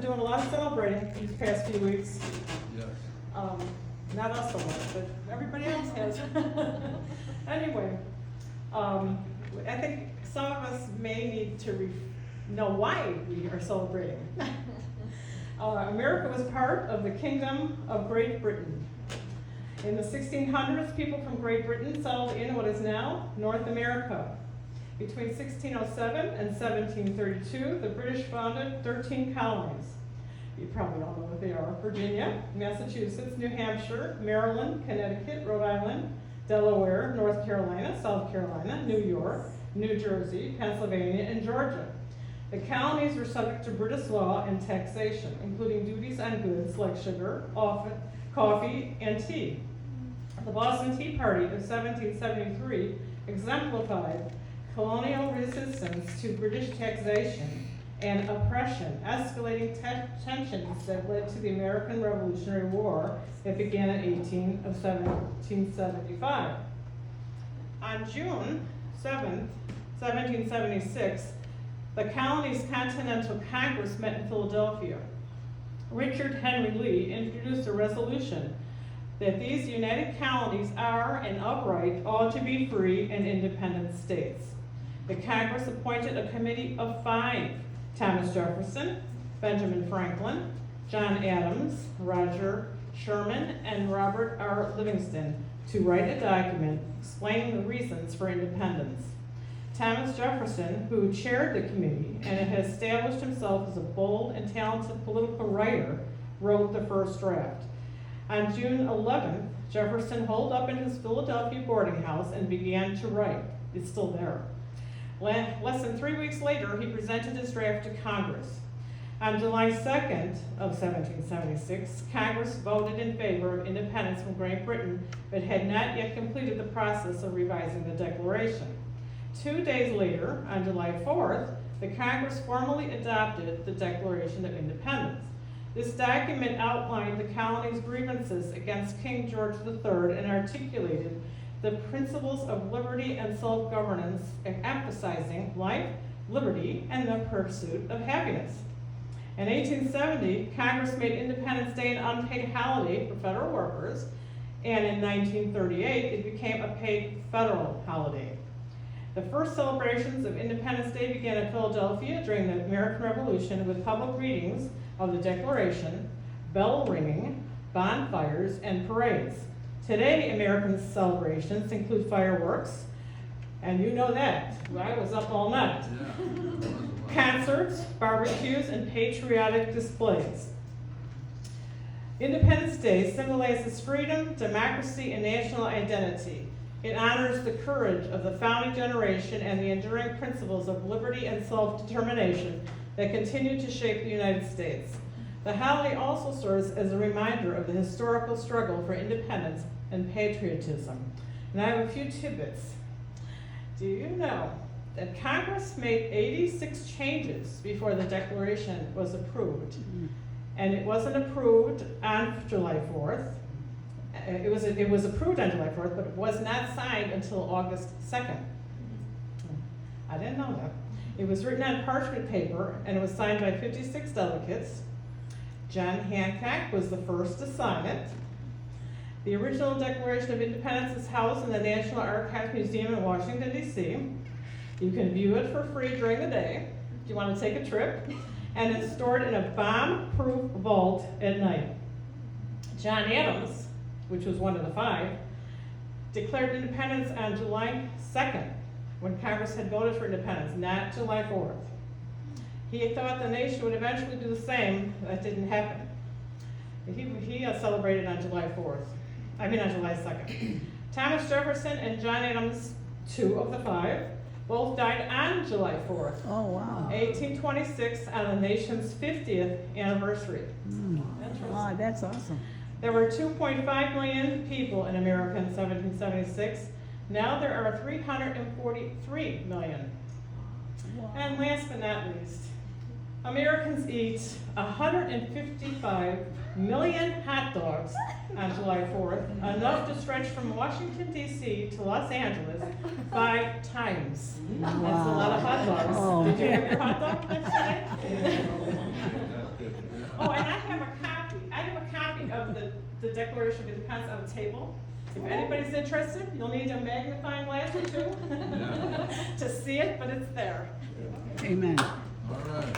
doing a lot of celebrating these past few weeks. Yes. Not us so much, but everybody else has. Anyway, I think some of us may need to know why we are celebrating. America was part of the Kingdom of Great Britain. In the 1600s, people from Great Britain settled in what is now North America. Between 1607 and 1732, the British founded 13 colonies. You probably all know what they are: Virginia, Massachusetts, New Hampshire, Maryland, Connecticut, Rhode Island, Delaware, North Carolina, South Carolina, New York, New Jersey, Pennsylvania, and Georgia. The colonies were subject to British law and taxation, including duties on goods like sugar, coffee, and tea. The Boston Tea Party of 1773 exemplified colonial resistance to British taxation and oppression, escalating tensions that led to the American Revolutionary War that began in 1775. On June 7, 1776, the colony's Continental Congress met in Philadelphia. Richard Henry Lee introduced a resolution that these united colonies are and of right ought to be free and independent states. The Congress appointed a committee of 5: Thomas Jefferson, Benjamin Franklin, John Adams, Roger Sherman, and Robert R. Livingston to write a document explaining the reasons for independence. Thomas Jefferson, who chaired the committee and had established himself as a bold and talented political writer, wrote the first draft. On June 11th, Jefferson holed up in his Philadelphia boarding house and began to write. It's still there. Less than 3 weeks later, he presented his draft to Congress. On July 2nd of 1776, Congress voted in favor of independence from Great Britain, but had not yet completed the process of revising the Declaration. 2 days later, on July 4th, the Congress formally adopted the Declaration of Independence. This document outlined the colony's grievances against King George III and articulated the principles of liberty and self-governance, emphasizing life, liberty, and the pursuit of happiness. In 1870, Congress made Independence Day an unpaid holiday for federal workers, and in 1938, it became a paid federal holiday. The first celebrations of Independence Day began in Philadelphia during the American Revolution with public readings of the Declaration, bell ringing, bonfires, and parades. Today, American celebrations include fireworks, and you know that. I was up all night. Concerts, barbecues, and patriotic displays. Independence Day symbolizes freedom, democracy, and national identity. It honors the courage of the founding generation and the enduring principles of liberty and self-determination that continue to shape the United States. The holiday also serves as a reminder of the historical struggle for independence and patriotism. And I have a few tidbits. Do you know that Congress made 86 changes before the Declaration was approved? And it wasn't approved on July 4th. It was approved on July 4th, but it was not signed until August 2nd. I didn't know that. It was written on parchment paper, and it was signed by 56 delegates. John Hancock was the first to sign it. The original Declaration of Independence is housed in the National Archives Museum in Washington, D.C. You can view it for free during the day if you want to take a trip, and it's stored in a bomb-proof vault at night. John Adams, which was one of the 5, declared independence on July 2nd, when Congress had voted for independence, not July 4th. He thought the nation would eventually do the same. That didn't happen. He celebrated on July 2nd. Thomas Jefferson and John Adams, 2 of the 5, both died on July 4th. Oh, wow. 1826, on the nation's 50th anniversary. Wow, that's awesome. There were 2.5 million people in America in 1776. Now there are 343 million. Wow. And last but not least, Americans eat 155 million hot dogs on July 4th, enough to stretch from Washington, D.C. to Los Angeles 5 times. That's a lot of hot dogs. Oh, Did you have your hot dog yesterday? Oh, and I have a copy of the Declaration of Independence on the table. If anybody's interested, you'll need a magnifying glass or two to see it, but it's there. Amen. All right.